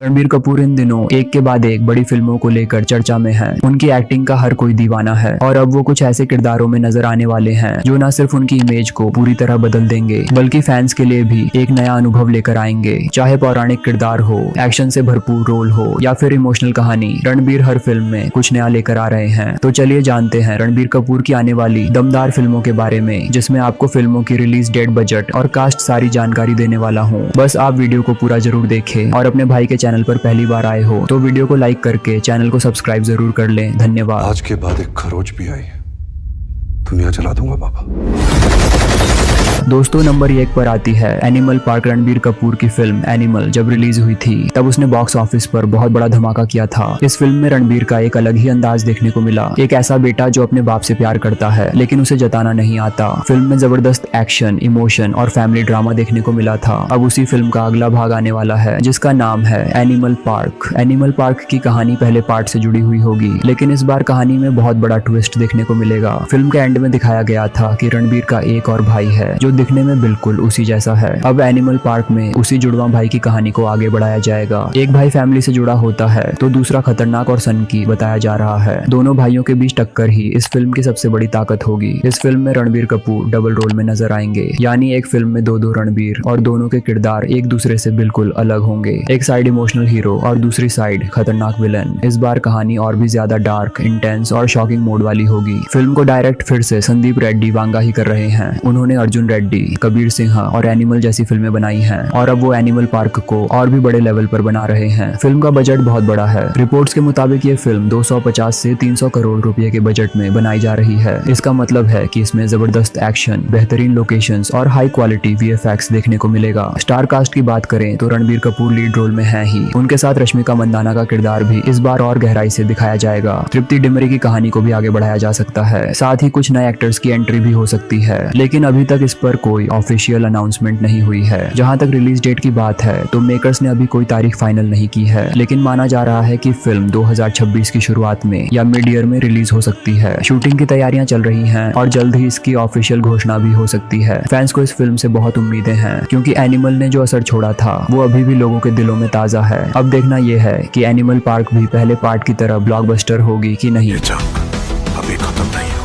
रणबीर कपूर इन दिनों एक के बाद एक बड़ी फिल्मों को लेकर चर्चा में हैं। उनकी एक्टिंग का हर कोई दीवाना है और अब वो कुछ ऐसे किरदारों में नजर आने वाले हैं जो न सिर्फ उनकी इमेज को पूरी तरह बदल देंगे बल्कि फैंस के लिए भी एक नया अनुभव लेकर आएंगे। चाहे पौराणिक किरदार हो, एक्शन से भरपूर रोल हो या फिर इमोशनल कहानी, रणबीर हर फिल्म में कुछ नया लेकर आ रहे हैं। तो चलिए जानते हैं रणबीर कपूर की आने वाली दमदार फिल्मों के बारे में, जिसमें आपको फिल्मों की रिलीज डेट, बजट और कास्ट सारी जानकारी देने वाला हूँ। बस आप वीडियो को पूरा जरूर देखें और अपने भाई के चैनल पर पहली बार आए हो तो वीडियो को लाइक करके चैनल को सब्सक्राइब जरूर कर लें। धन्यवाद। आज के बाद एक खरोच भी आई, दुनिया चला दूंगा बाबा। दोस्तों, नंबर 1 पर आती है एनिमल पार्क। रणबीर कपूर की फिल्म एनिमल जब रिलीज हुई थी तब उसने बॉक्स ऑफिस पर बहुत बड़ा धमाका किया था। इस फिल्म में रणबीर का एक अलग ही अंदाज देखने को मिला। एक ऐसा बेटा जो अपने बाप से प्यार करता है लेकिन उसे जताना नहीं आता। फिल्म में जबरदस्त एक्शन, इमोशन और फैमिली ड्रामा देखने को मिला था। अब उसी फिल्म का अगला भाग आने वाला है जिसका नाम है एनिमल पार्क। एनिमल पार्क की कहानी पहले पार्ट से जुड़ी हुई होगी, लेकिन इस बार कहानी में बहुत बड़ा ट्विस्ट देखने को मिलेगा। फिल्म के एंड में दिखाया गया था कि रणबीर का एक और भाई है जो दिखने में बिल्कुल उसी जैसा है। अब एनिमल पार्क में उसी जुड़वा भाई की कहानी को आगे बढ़ाया जाएगा। एक भाई फैमिली से जुड़ा होता है तो दूसरा खतरनाक और सनकी बताया जा रहा है। दोनों भाइयों के बीच टक्कर ही इस फिल्म की सबसे बड़ी ताकत होगी। इस फिल्म में रणबीर कपूर डबल रोल में नजर आएंगे, यानी एक फिल्म में दो रणबीर, और दोनों के किरदार एक दूसरे से बिल्कुल अलग होंगे। एक साइड इमोशनल हीरो और दूसरी साइड खतरनाक विलन। इस बार कहानी और भी ज्यादा डार्क, इंटेंस और शॉकिंग मोड वाली होगी। फिल्म को डायरेक्ट फिर से संदीप रेड्डी वांगा ही कर रहे हैं। उन्होंने अर्जुन रेड्डी, कबीर सिंह और एनिमल जैसी फिल्में बनाई हैं और अब वो एनिमल पार्क को और भी बड़े लेवल पर बना रहे हैं। फिल्म का बजट बहुत बड़ा है। रिपोर्ट्स के मुताबिक ये फिल्म 250 से 300 करोड़ रुपए के बजट में बनाई जा रही है। इसका मतलब है कि इसमें जबरदस्त एक्शन, बेहतरीन लोकेशंस और हाई क्वालिटी VFX देखने को मिलेगा। स्टार कास्ट की बात करें तो रणबीर कपूर लीड रोल में है ही। उनके साथ रश्मिका मंदाना का किरदार भी इस बार और गहराई से दिखाया जाएगा। तृप्ति डिमरी की कहानी को भी आगे बढ़ाया जा सकता है। साथ ही कुछ नए एक्टर्स की एंट्री भी हो सकती है, लेकिन अभी तक इस पर कोई ऑफिशियल अनाउंसमेंट नहीं हुई है। जहां तक रिलीज डेट की बात है तो मेकर्स ने अभी कोई तारीख फाइनल नहीं की है, लेकिन माना जा रहा है कि फिल्म 2026 की शुरुआत में या मिड ईयर में रिलीज हो सकती है। शूटिंग की तैयारियां चल रही हैं और जल्द ही इसकी ऑफिशियल घोषणा भी हो सकती है। फैंस को इस फिल्म से बहुत उम्मीदें हैं क्योंकि एनिमल ने जो असर छोड़ा था वो अभी भी लोगों के दिलों में ताजा है। अब देखना यह है कि एनिमल पार्क भी पहले पार्ट की तरह ब्लॉकबस्टर होगी कि नहीं। अभी खत्म नहीं हुई।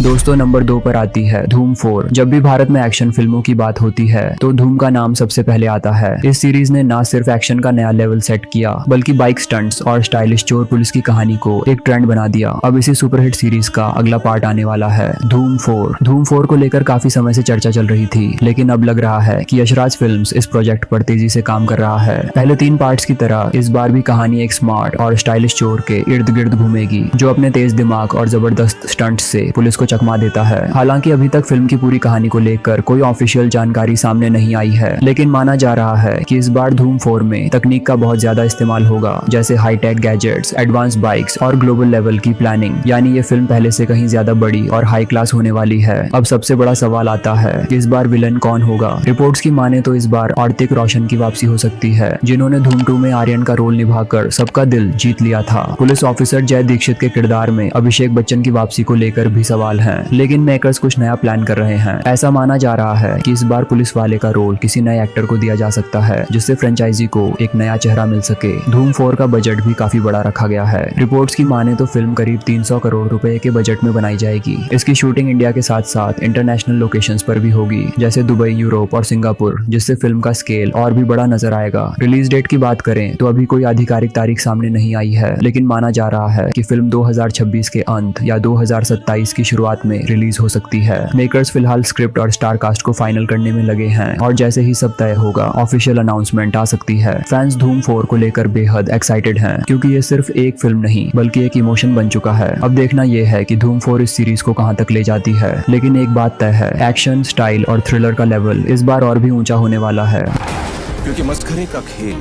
दोस्तों, नंबर 2 पर आती है धूम 4। जब भी भारत में एक्शन फिल्मों की बात होती है तो धूम का नाम सबसे पहले आता है। इस सीरीज ने न सिर्फ एक्शन का नया लेवल सेट किया बल्कि बाइक स्टंट्स और स्टाइलिश चोर पुलिस की कहानी को एक ट्रेंड बना दिया। अब इसी सुपरहिट सीरीज का अगला पार्ट आने वाला है, धूम 4। धूम 4 को लेकर काफी समय से चर्चा चल रही थी, लेकिन अब लग रहा है कि यशराज फिल्म्स इस प्रोजेक्ट पर तेजी से काम कर रहा है। पहले 3 पार्ट्स की तरह इस बार भी कहानी एक स्मार्ट और स्टाइलिश चोर के इर्द गिर्द घूमेगी जो अपने तेज दिमाग और जबरदस्त स्टंट्स से पुलिस को चकमा देता है। हालांकि अभी तक फिल्म की पूरी कहानी को लेकर कोई ऑफिशियल जानकारी सामने नहीं आई है, लेकिन माना जा रहा है कि इस बार धूम 4 में तकनीक का बहुत ज्यादा इस्तेमाल होगा, जैसे हाईटेक गैजेट्स, एडवांस बाइक्स और ग्लोबल लेवल की प्लानिंग। यानी ये फिल्म पहले से कहीं ज्यादा बड़ी और हाई क्लास होने वाली है। अब सबसे बड़ा सवाल आता है कि इस बार विलन कौन होगा। रिपोर्ट्स की माने तो इस बार आर्तिक रोशन की वापसी हो सकती है, जिन्होंने धूम 2 में आर्यन का रोल निभाकर सबका दिल जीत लिया था। पुलिस ऑफिसर जय दीक्षित के किरदार में अभिषेक बच्चन की वापसी को लेकर भी सवाल है, लेकिन मेकर्स कुछ नया प्लान कर रहे हैं। ऐसा माना जा रहा है कि इस बार पुलिस वाले का रोल किसी नए एक्टर को दिया जा सकता है, जिससे फ्रेंचाइजी को एक नया चेहरा मिल सके। धूम 4 का बजट भी काफी बड़ा रखा गया है। रिपोर्ट्स की माने तो फिल्म करीब 300 करोड़ रुपए के बजट में बनाई जाएगी। इसकी शूटिंग इंडिया के साथ साथ इंटरनेशनल लोकेशंस पर भी होगी, जैसे दुबई, यूरोप और सिंगापुर, जिससे फिल्म का स्केल और भी बड़ा नजर आएगा। रिलीज डेट की बात करें तो अभी कोई आधिकारिक तारीख सामने नहीं आई है, लेकिन माना जा रहा है कि फिल्म 2026 के अंत या 2027 की शुरुआत में रिलीज हो सकती है। मेकर्स फिलहाल स्क्रिप्ट और स्टार कास्ट को फाइनल करने में लगे हैं और जैसे ही सब तय होगा ऑफिशियल अनाउंसमेंट आ सकती है। फैंस धूम 4 को लेकर बेहद एक्साइटेड हैं क्योंकि ये सिर्फ एक फिल्म नहीं बल्कि एक इमोशन बन चुका है। अब देखना यह है कि धूम 4 इस सीरीज को कहां तक ले जाती है, लेकिन एक बात तय है, एक्शन, स्टाइल और थ्रिलर का लेवल इस बार और भी ऊंचा होने वाला है। क्योंकि मस्खरे का खेल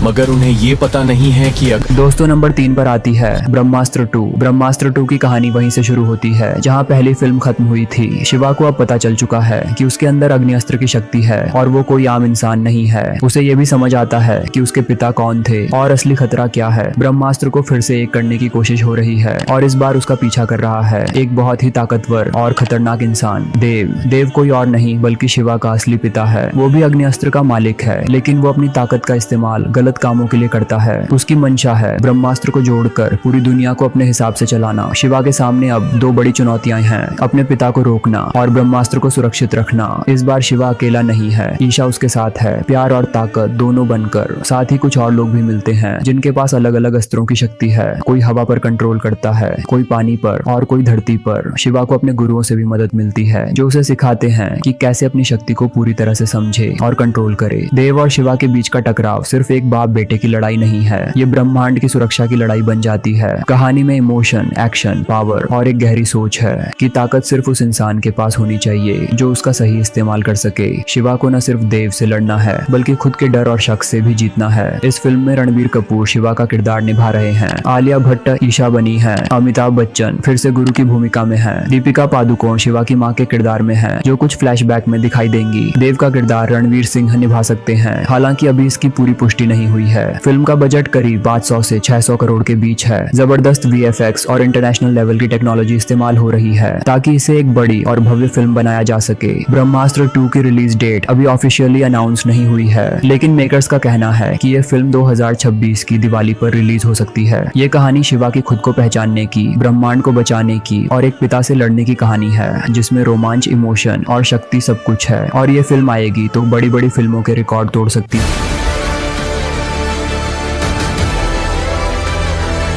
मगर उन्हें ये पता नहीं है कि दोस्तों, नंबर 3 पर आती है ब्रह्मास्त्र 2। ब्रह्मास्त्र 2 की कहानी वहीं से शुरू होती है जहां पहली फिल्म खत्म हुई थी। शिवा को अब पता चल चुका है कि उसके अंदर अग्निअस्त्र की शक्ति है और वो कोई आम इंसान नहीं है। उसे ये भी समझ आता है कि उसके पिता कौन थे और असली खतरा क्या है। ब्रह्मास्त्र को फिर से एक करने की कोशिश हो रही है और इस बार उसका पीछा कर रहा है एक बहुत ही ताकतवर और खतरनाक इंसान, देव। देव कोई और नहीं बल्कि शिवा का असली पिता है। वो भी अग्निअस्त्र का मालिक है, लेकिन लेकिन वो अपनी ताकत का इस्तेमाल गलत कामों के लिए करता है। उसकी मंशा है ब्रह्मास्त्र को जोड़कर पूरी दुनिया को अपने हिसाब से चलाना। शिवा के सामने अब दो बड़ी चुनौतियां हैं, अपने पिता को रोकना और ब्रह्मास्त्र को सुरक्षित रखना। इस बार शिवा अकेला नहीं है, ईशा उसके साथ है। प्यार और ताकत दोनों बनकर। साथ ही कुछ और लोग भी मिलते हैं जिनके पास अलग अलग अस्त्रों की शक्ति है। कोई हवा पर कंट्रोल करता है, कोई पानी पर और कोई धरती पर। शिवा को अपने गुरुओं से भी मदद मिलती है जो उसे सिखाते हैं कि कैसे अपनी शक्ति को पूरी तरह से समझे और कंट्रोल करे। देव और शिवा के बीच का टकराव सिर्फ एक बाप बेटे की लड़ाई नहीं है, ये ब्रह्मांड की सुरक्षा की लड़ाई बन जाती है। कहानी में इमोशन, एक्शन, पावर और एक गहरी सोच है कि ताकत सिर्फ उस इंसान के पास होनी चाहिए जो उसका सही इस्तेमाल कर सके। शिवा को न सिर्फ देव से लड़ना है बल्कि खुद के डर और शक से भी जीतना है। इस फिल्म में रणबीर कपूर शिवा का किरदार निभा रहे हैं, आलिया भट्ट ईशा बनी है, अमिताभ बच्चन फिर से गुरु की भूमिका में है, दीपिका पादुकोण शिवा की मां के किरदार में है जो कुछ फ्लैशबैक में दिखाई देंगी। देव का किरदार रणवीर सिंह निभा सकते हैं, हालांकि अभी इसकी पूरी पुष्टि नहीं हुई है। फिल्म का बजट करीब 500 से 600 करोड़ के बीच है। जबरदस्त VFX और इंटरनेशनल लेवल की टेक्नोलॉजी इस्तेमाल हो रही है ताकि इसे एक बड़ी और भव्य फिल्म बनाया जा सके। ब्रह्मास्त्र 2 की रिलीज डेट अभी ऑफिशियली अनाउंस नहीं हुई है, लेकिन मेकर्स का कहना है कि यह फिल्म 2026 की दिवाली पर रिलीज हो सकती है। ये कहानी शिवा की खुद को पहचानने की, ब्रह्मांड को बचाने की और एक पिता से लड़ने की कहानी है जिसमें रोमांच, इमोशन और शक्ति सब कुछ है। और ये फिल्म आएगी तो बड़ी बड़ी फिल्मों के रिकॉर्ड तोड़ सकती है।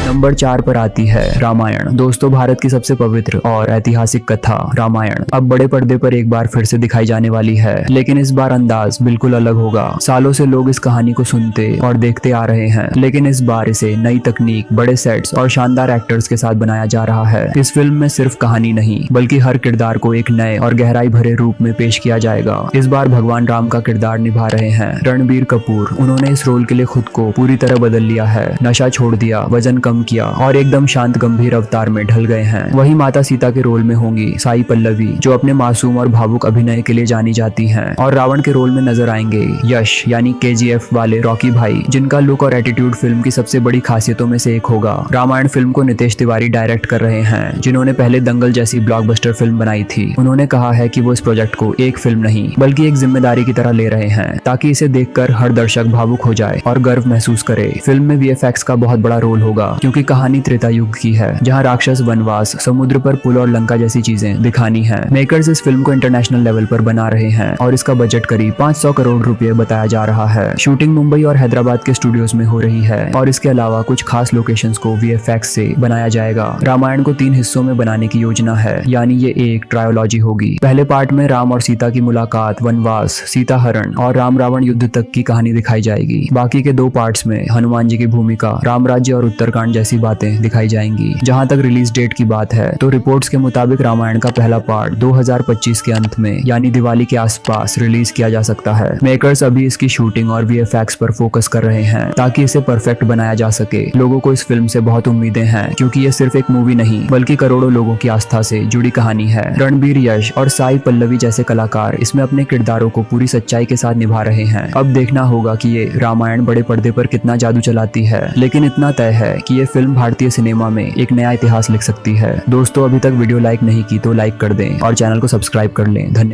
नंबर 4 पर आती है रामायण। दोस्तों, भारत की सबसे पवित्र और ऐतिहासिक कथा रामायण अब बड़े पर्दे पर एक बार फिर से दिखाई जाने वाली है, लेकिन इस बार अंदाज बिल्कुल अलग होगा। सालों से लोग इस कहानी को सुनते और देखते आ रहे हैं, लेकिन इस बार इसे नई तकनीक, बड़े सेट्स और शानदार एक्टर्स के साथ बनाया जा रहा है। इस फिल्म में सिर्फ कहानी नहीं बल्कि हर किरदार को एक नए और गहराई भरे रूप में पेश किया जाएगा। इस बार भगवान राम का किरदार निभा रहे हैं रणबीर कपूर। उन्होंने इस रोल के लिए खुद को पूरी तरह बदल लिया है, नशा छोड़ दिया, वजन कम किया और एकदम शांत गंभीर अवतार में ढल गए हैं। वही माता सीता के रोल में होंगी साई पल्लवी, जो अपने मासूम और भावुक अभिनय के लिए जानी जाती हैं। और रावण के रोल में नजर आएंगे यश यानी KGF वाले रॉकी भाई, जिनका लुक और एटीट्यूड फिल्म की सबसे बड़ी खासियतों में से एक होगा। रामायण फिल्म को नितेश तिवारी डायरेक्ट कर रहे हैं, जिन्होंने पहले दंगल जैसी ब्लॉकबस्टर फिल्म बनाई थी। उन्होंने कहा है कि वो इस प्रोजेक्ट को एक फिल्म नहीं बल्कि एक जिम्मेदारी की तरह ले रहे हैं, ताकि इसे देखकर हर दर्शक भावुक हो जाए और गर्व महसूस करे। फिल्म में VFX का बहुत बड़ा रोल होगा, क्योंकि कहानी त्रेता युग की है, जहां राक्षस, वनवास, समुद्र पर पुल और लंका जैसी चीजें दिखानी है। मेकर्स इस फिल्म को इंटरनेशनल लेवल पर बना रहे हैं और इसका बजट करीब 500 करोड़ रुपए बताया जा रहा है। शूटिंग मुंबई और हैदराबाद के स्टूडियोज में हो रही है और इसके अलावा कुछ खास लोकेशंस को VFX से बनाया जाएगा। रामायण को 3 हिस्सों में बनाने की योजना है, यानी ये एक ट्रायोलॉजी होगी। पहले पार्ट में राम और सीता की मुलाकात, वनवास, सीता हरण और राम रावण युद्ध तक की कहानी दिखाई जाएगी। बाकी के 2 पार्ट्स में हनुमान जी की भूमिका, राम राज्य और उत्तरकांड जैसी बातें दिखाई जाएंगी। जहां तक रिलीज डेट की बात है तो रिपोर्ट्स के मुताबिक रामायण का पहला पार्ट 2025 के अंत में यानी दिवाली के आसपास रिलीज किया जा सकता है। मेकर्स अभी इसकी शूटिंग और VFX पर फोकस कर रहे हैं ताकि इसे परफेक्ट बनाया जा सके। लोगों को इस फिल्म से बहुत उम्मीदें हैं, क्योंकि ये सिर्फ एक मूवी नहीं बल्कि करोड़ों लोगों की आस्था से जुड़ी कहानी है। रणबीर, यश और साई पल्लवी जैसे कलाकार इसमें अपने किरदारों को पूरी सच्चाई के साथ निभा रहे हैं। अब देखना होगा कि ये रामायण बड़े पर्दे पर कितना जादू चलाती है, लेकिन इतना तय है कि ये फिल्म भारतीय सिनेमा में एक नया इतिहास लिख सकती है। दोस्तों, अभी तक वीडियो लाइक नहीं की तो लाइक कर दें और चैनल को सब्सक्राइब कर लें। धन्यवाद।